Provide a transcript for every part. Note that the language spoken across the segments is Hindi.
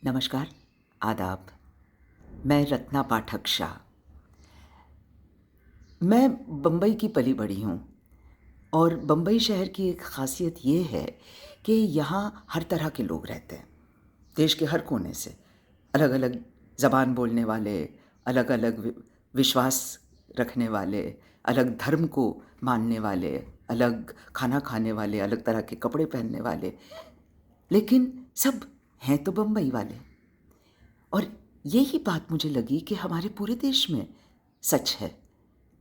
नमस्कार, आदाब। मैं रत्ना पाठक शाह। मैं बम्बई की पली बड़ी हूँ और बम्बई शहर की एक ख़ासियत ये है कि यहाँ हर तरह के लोग रहते हैं। देश के हर कोने से अलग-अलग ज़बान बोलने वाले, अलग-अलग विश्वास रखने वाले, अलग धर्म को मानने वाले, अलग खाना खाने वाले, अलग तरह के कपड़े पहनने वाले, लेकिन सब हैं तो बम्बई वाले। और यही बात मुझे लगी कि हमारे पूरे देश में सच है।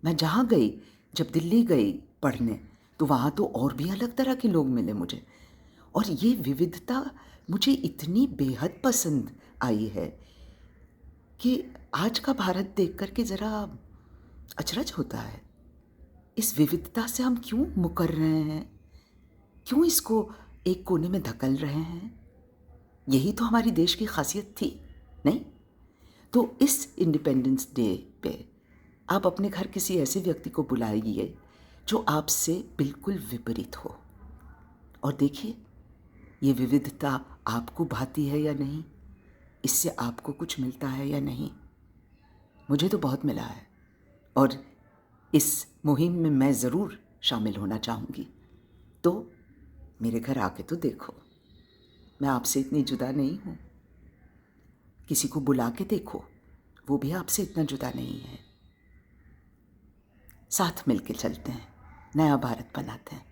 मैं जहाँ गई, जब दिल्ली गई पढ़ने, तो वहाँ तो और भी अलग तरह के लोग मिले मुझे। और ये विविधता मुझे इतनी बेहद पसंद आई है कि आज का भारत देख कर के ज़रा अचरज होता है। इस विविधता से हम क्यों मुकर रहे हैं? क्यों इसको एक कोने में धकेल रहे हैं? यही तो हमारी देश की खासियत थी, नहीं? तो इस इंडिपेंडेंस डे पे आप अपने घर किसी ऐसे व्यक्ति को बुलाइए जो आपसे बिल्कुल विपरीत हो, और देखिए ये विविधता आपको भाती है या नहीं, इससे आपको कुछ मिलता है या नहीं। मुझे तो बहुत मिला है और इस मुहिम में मैं ज़रूर शामिल होना चाहूँगी। तो मेरे घर आके तो देखो, मैं आपसे इतनी जुदा नहीं हूँ। किसी को बुला के देखो, वो भी आपसे इतना जुदा नहीं है। साथ मिलके चलते हैं, नया भारत बनाते हैं।